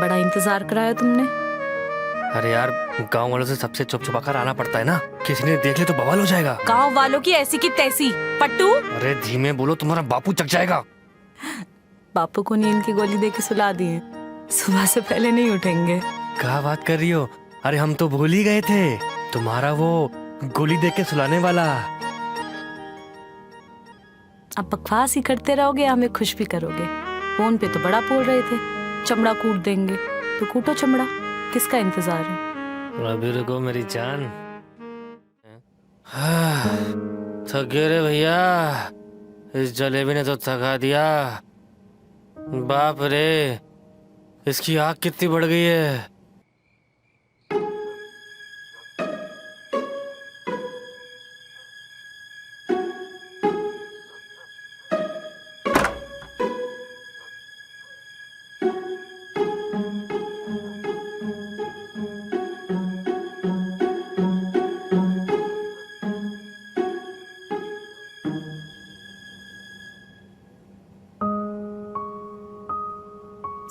बड़ा इंतजार कराया तुमने। अरे यार, गांव वालों से सबसे छुप छुपा कर आना पड़ता है ना, किसी ने देख ले तो बवाल हो जाएगा। गांव वालों की ऐसी की तैसी। पट्टू, अरे धीमे बोलो, तुम्हारा बापू चक जाएगा। बापू को नींद की गोली दे के सुला दिए, सुबह से पहले नहीं उठेंगे। क्या बात कर रही हो? अरे हम तो भूल ही गए थे, तुम्हारा वो गोली दे के सुलाने वाला। अब बकवास ही करते रहोगे, हमें खुश भी करोगे। फोन पे तो बड़ा बोल रहे थे चमड़ा कूट देंगे, तो कूटो चमड़ा, किसका इंतजार है? अभी रुको मेरी जान। थक गए रे भैया, इस जलेबी ने तो थका दिया। बाप रे, इसकी आग कितनी बढ़ गई है।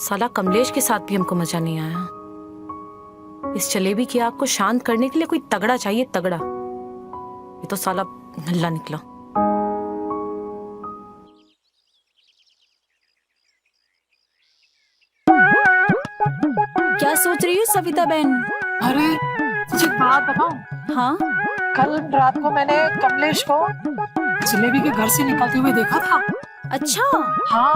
साला कमलेश के साथ भी हमको मजा नहीं आया। इस जलेबी की आग को शांत करने के लिए कोई तगड़ा चाहिए, तगड़ा। ये तो साला नल्ला निकला। क्या सोच रही हो सविता बहन? अरे मुझे एक बात बताओ। हाँ, कल रात को मैंने कमलेश को जलेबी के घर से निकलते हुए देखा था। अच्छा। हाँ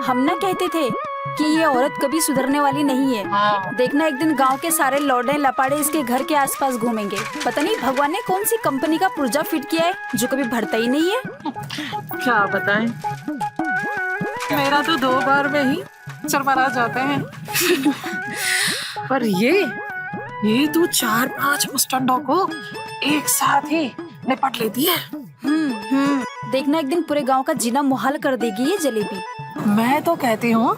हम ना कहते थे कि ये औरत कभी सुधरने वाली नहीं है। हाँ। देखना एक दिन गांव के सारे लौंडे लपाड़े इसके घर के आसपास घूमेंगे। पता नहीं भगवान ने कौन सी कंपनी का पुर्जा फिट किया है जो कभी भरता ही नहीं है। क्या बताएं, मेरा तो 2 बार में ही चरमरा जाते हैं। पर ये तो 4-5 मुस्टंडों को एक साथ ही निपट लेती है। देखना एक दिन पूरे गांव का जीना मुहाल कर देगी ये जलेबी। मैं तो कहती हूँ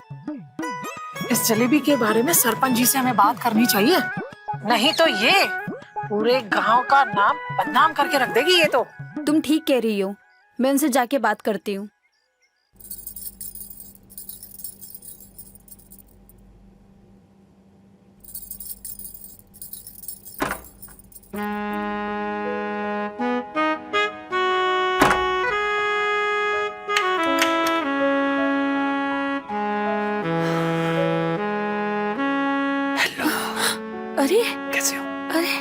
इस जलेबी के बारे में सरपंच जी से हमें बात करनी चाहिए, नहीं तो ये पूरे गांव का नाम बदनाम करके रख देगी। ये तो तुम ठीक कह रही हो, मैं उनसे जाके बात करती हूँ। अरे कैसे हो? अरे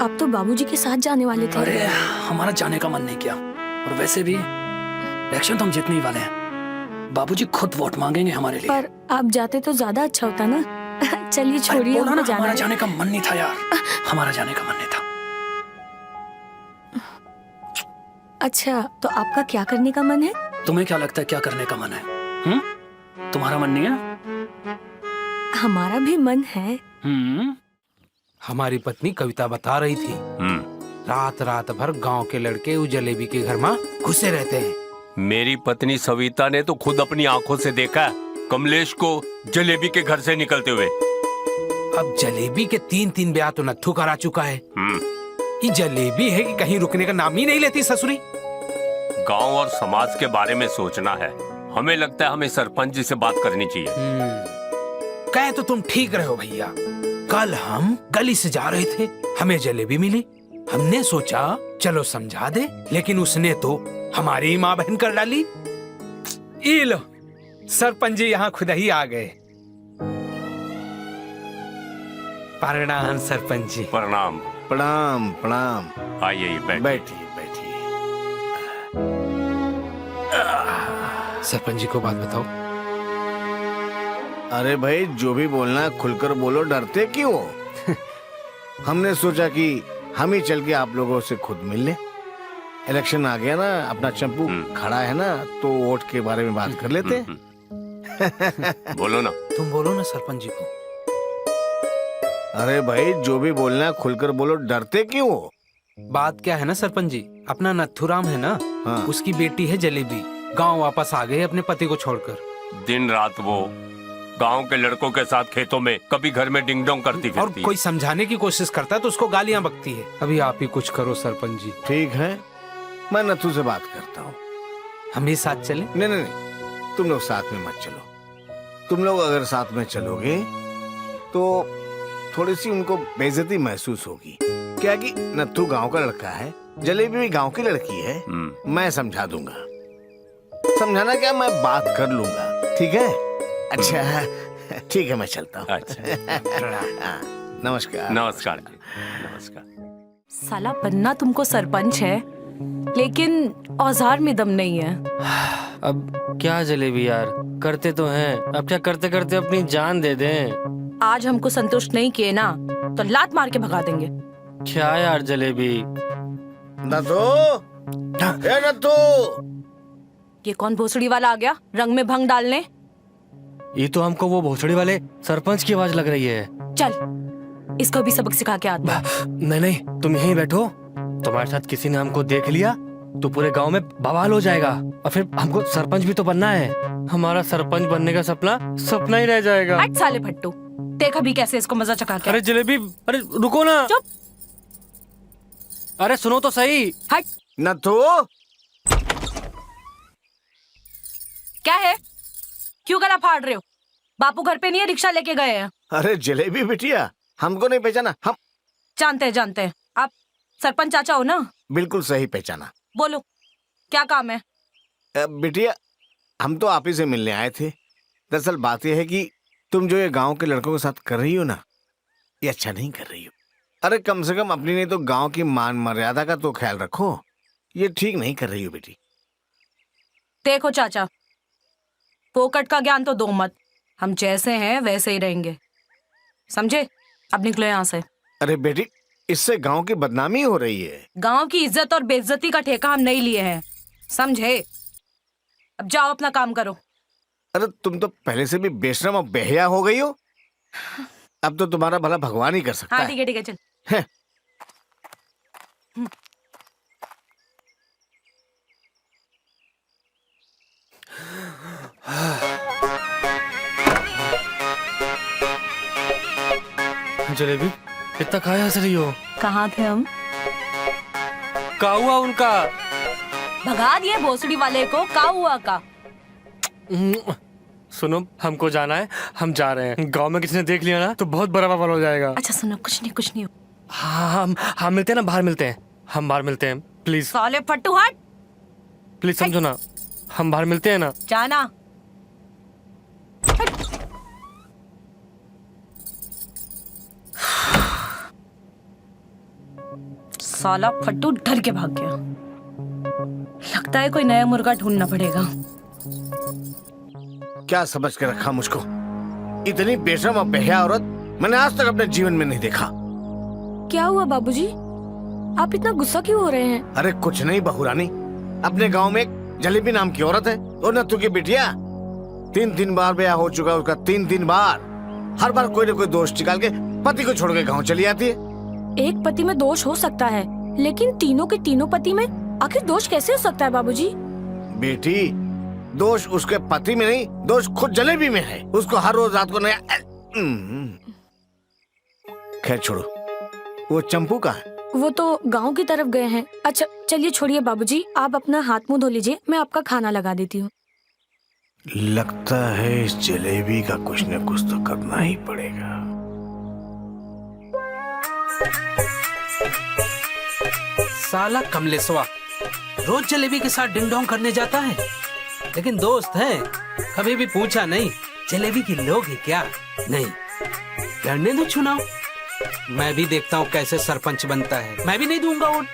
आप तो बाबूजी के साथ जाने वाले थे। अरे हमारा जाने का मन नहीं किया, और वैसे भी इलेक्शन तो हम जीतने ही वाले हैं। बाबूजी खुद वोट मांगेंगे हमारे लिए। पर आप जाते तो ज्यादा अच्छा होता ना। चलिए छोड़िए, बोला ना, हमको हमारा जाना जाने का मन नहीं था यार, हमारा जाने का मन नहीं था। अच्छा, तो आपका क्या करने का मन है? तुम्हें क्या लगता है क्या करने का मन है? तुम्हारा मन नहीं है? हमारा भी मन है। हमारी पत्नी कविता बता रही थी, रात रात भर गांव के लड़के उस जलेबी के घर में घुसे रहते हैं। मेरी पत्नी सविता ने तो खुद अपनी आंखों से देखा कमलेश को जलेबी के घर से निकलते हुए। अब जलेबी के 3 ब्याह तो नत्थू करा चुका है। ये जलेबी है कि कहीं रुकने का नाम ही नहीं लेती ससुरी। गांव और समाज के बारे में सोचना है, हमें लगता है हमें सरपंच जी से बात करनी चाहिए। कहे तो तुम ठीक रहे हो भैया। कल हम गली से जा रहे थे, हमें जलेबी मिली, हमने सोचा चलो समझा दे, लेकिन उसने तो हमारी माँ बहन कर डाली। ये लो, सरपंच जी यहाँ खुद ही आ गए। प्रणाम सरपंच जी। प्रणाम। प्रणाम प्रणाम। आइए बैठिए। बैठिए बैठिए। सरपंच जी को बात बताओ। अरे भाई, जो भी बोलना है खुलकर बोलो, डरते क्यों हो? हमने सोचा कि हम ही चल के आप लोगों से खुद मिल ले। इलेक्शन आ गया ना, अपना चंपू खड़ा है ना, तो वोट के बारे में बात कर लेते हैं। बोलो ना। तुम बोलो ना सरपंच जी को। अरे भाई, जो भी बोलना है खुलकर बोलो, डरते क्यों हो? बात क्या है ना सरपंच जी, अपना नथुराम है ना, हाँ। उसकी बेटी है जलेबी, गांव वापस आ गए अपने पति को छोड़कर। दिन रात वो गांव के लड़कों के साथ खेतों में, कभी घर में डिंग डोंग करती और फिरती। कोई समझाने की कोशिश करता है तो उसको गालियां बकती है। अभी आप ही कुछ करो सरपंच जी। ठीक है, मैं नथु से बात करता हूँ। हम भी साथ चले? नहीं नहीं नहीं, तुम लोग साथ में मत चलो। तुम लोग अगर साथ में चलोगे तो थोड़ी सी उनको बेइज्जती महसूस होगी। क्या कि नत्थू गांव का लड़का है, जलेबी भी गांव की लड़की है। मैं समझा दूंगा। समझाना क्या, मैं बात कर लूंगा, ठीक है? अच्छा ठीक है, मैं चलता हूँ। अच्छा नमस्कार। नमस्कार जी, नमस्कार। साला बनना तुमको सरपंच है, लेकिन औजार में दम नहीं है। अब क्या जलेबी यार, करते तो हैं, अब क्या करते करते अपनी जान दे दें। आज हमको संतुष्ट नहीं किए ना तो लात मार के भगा देंगे। क्या यार जलेबी। नत्थू, ए नत्थू। ये कौन भोसड़ी वाला आ गया रंग में भंग डालने? ये तो हमको वो भोसड़ी वाले सरपंच की आवाज लग रही है। चल इसको भी सबक सिखा के आता हूं। नहीं नहीं, तुम यहीं बैठो। तुम्हारे साथ किसी ने हमको देख लिया तो पूरे गांव में बवाल हो जाएगा, और फिर हमको सरपंच भी तो बनना है। हमारा सरपंच बनने का सपना सपना ही रह जाएगा। हट साले फट्टू, देख अभी कैसे इसको मजा चखा के। अरे जलेबी, अरे रुको ना। चुप। अरे सुनो तो सही। हट। नत्थू, क्या है, क्यों गला फाड़ रहे हो? बापू घर पे नहीं है, रिक्शा लेके गए हैं। अरे जलेबी बिटिया, हमको नहीं पहचाना? हम जानते हैं आप सरपंच चाचा हो ना? बिल्कुल सही पहचाना। बोलो क्या काम है? बिटिया, हम तो आप ही से मिलने आए थे। दरअसल बात यह है कि तुम जो ये गांव के लड़कों के साथ कर रही हो ना, ये अच्छा नहीं कर रही हो। अरे कम से कम अपनी नहीं तो गांव की मान मर्यादा का तो ख्याल रखो। ये ठीक नहीं कर रही हो बेटी। देखो चाचा, पोकट का ज्ञान तो दो मत। हम जैसे हैं वैसे ही रहेंगे, समझे? अब निकलो यहाँ से। अरे बेटी, इससे गांव की बदनामी हो रही है। गांव की इज्जत और बेइज्जती का ठेका हम नहीं लिए हैं, समझे? अब जाओ अपना काम करो। अरे तुम तो पहले से भी बेशरम और बेहया हो गई हो। अब तो तुम्हारा भला भगवान ही कर सकता हाँ है। ठीक है चल। हैं। जलेबी, इतना काहे हंस रही हो? कहाँ थे हम? क्या हुआ उनका? भगा दिए भोसड़ी वाले को, का हुआ का? सुनो, हमको जाना है, हम जा रहे हैं। गांव में किसी ने देख लिया ना तो बहुत बड़ा बवाल हो जाएगा। अच्छा सुनो, कुछ नहीं। हाँ हम मिलते हैं ना, बाहर मिलते हैं। हम बाहर मिलते हैं, प्लीज साले फट्टू, हट। प्लीज समझो ना, हम बाहर मिलते हैं ना। जाना। साला फट्टू डर के भाग गया। लगता है कोई नया मुर्गा ढूंढना पड़ेगा। क्या समझ के रखा मुझको? इतनी बेशरम और बेहया औरत मैंने आज तक अपने जीवन में नहीं देखा। क्या हुआ बाबूजी, आप इतना गुस्सा क्यों हो रहे हैं? अरे कुछ नहीं बहू रानी, अपने गांव में एक जलेबी नाम की औरत है, और नत्थू की बिटिया। 3 बार ब्याह हो चुका उसका, 3 बार। हर बार कोई न कोई दोष निकाल के पति को छोड़ के गाँव चली आती है। एक पति में दोष हो सकता है, लेकिन तीनों के तीनों पति में आखिर दोष कैसे हो सकता है बाबूजी? बेटी, दोष उसके पति में नहीं, दोष खुद जलेबी में है। उसको हर रोज रात को नया। खैर छोड़ो, वो चंपू का है। वो तो गांव की तरफ गए हैं। अच्छा चलिए छोड़िए बाबूजी, आप अपना हाथ मुंह धो लीजिए, मैं आपका खाना लगा देती हूँ। लगता है इस जलेबी का कुछ न कुछ तो करना ही पड़ेगा। साला कमलेशवा रोज जलेबी के साथ डिंग डोंग करने जाता है, लेकिन दोस्त है कभी भी पूछा नहीं जलेबी की लोग है क्या? नहीं, लड़ने दो चुनाव, मैं भी देखता हूँ कैसे सरपंच बनता है। मैं भी नहीं दूंगा वोट।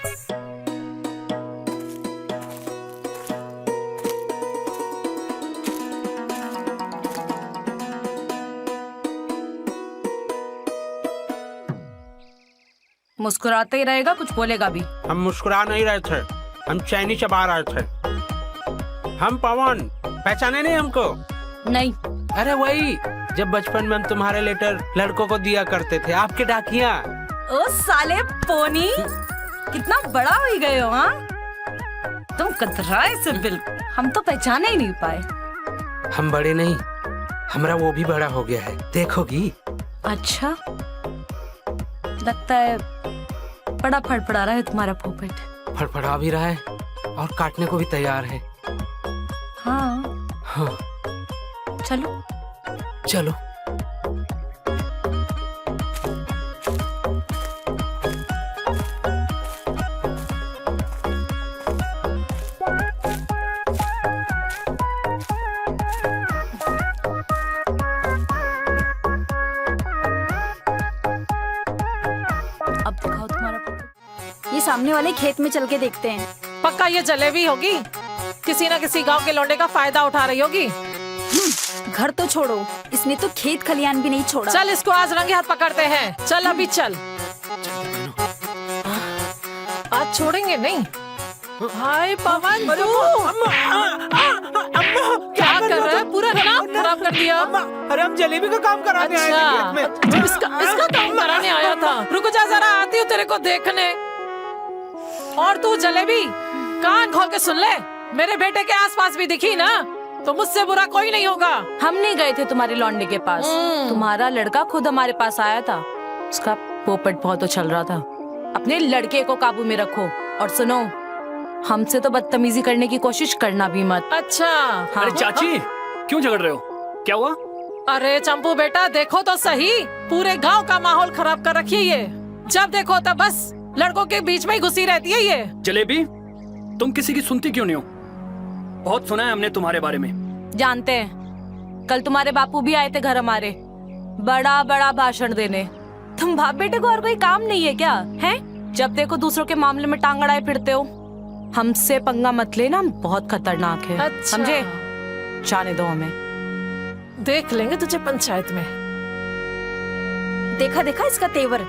मुस्कुराते ही रहेगा, कुछ बोलेगा भी? हम मुस्कुरा नहीं रहे थे, हम चैनी चबा रहे थे। हम पवन, पहचाने नहीं हमको? नहीं। अरे वही, जब बचपन में हम तुम्हारे लेटर लड़कों को दिया करते थे, आपके डाकिया। ओ साले पोनी, कितना बड़ा हो गए हो। हाँ तुम कतराए से बिल्कुल, हम तो पहचाने ही नहीं पाए। हम बड़े नहीं, हमारा वो भी बड़ा हो गया है, देखोगी। अच्छा, लगता है बड़ा फड़फड़ा रहा है तुम्हारा पोपट। फड़फड़ा भी रहा है और काटने को भी तैयार है। हाँ, हाँ। चलो। चलो। अब दिखाओ तुम्हारा फोटो। ये सामने वाले खेत में चल के देखते हैं। पक्का ये जलेबी होगी, किसी ना किसी गांव के लौंडे का फायदा उठा रही होगी। घर तो छोड़ो, इसने तो खेत खलियान भी नहीं छोड़ा। चल इसको आज रंगे हाथ पकड़ते हैं। चल अभी चल। आज छोड़ेंगे नहीं। हाय पवन, तू क्या कर रहा है? पूरा दिमाग खराब कर दिया। अरे हम जलेबी का काम कराने आए थे खेत में। अच्छा, इसका काम कराने आया था। रुक जा जरा, आती हूँ तेरे को देखने। और तू जलेबी, कान खोल के सुन ले, मेरे बेटे के आसपास भी दिखी ना तो मुझसे बुरा कोई नहीं होगा। हम नहीं गए थे तुम्हारे लौंडे के पास, तुम्हारा लड़का खुद हमारे पास आया था। उसका पोपट बहुत उछल रहा था। अपने लड़के को काबू में रखो और सुनो, हमसे तो बदतमीजी करने की कोशिश करना भी मत। अच्छा हाँ। अरे चाची, क्यों झगड़ रहे हो? क्या हुआ? अरे चंपू बेटा, देखो तो सही, पूरे गांव का माहौल खराब कर रखी है ये। जब देखो तब बस लड़कों के बीच में ही घुसी रहती है ये। जलेबी, तुम किसी की सुनती क्यों नहीं हो? बहुत सुना है हमने तुम्हारे बारे में। जानते हैं, कल तुम्हारे बापू भी आए थे घर हमारे, बड़ा बड़ा भाषण देने। तुम बाप बेटे को और कोई काम नहीं है क्या? हैं? जब देखो दूसरों के मामले में टांग अड़ाए फिरते हो। हमसे पंगा मत लेना, हम बहुत खतरनाक है। अच्छा। समझे? जाने दो हमें। देख लेंगे तुझे पंचायत में। देखा देखा इसका तेवर,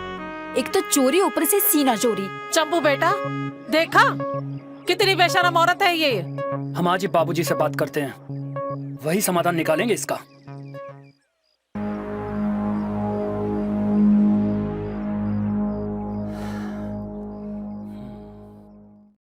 एक तो चोरी, ऊपर से सीना चोरी। चंपू बेटा, देखा कितनी बेशरम औरत है ये। हम आज ही बाबूजी से बात करते हैं, वही समाधान निकालेंगे इसका।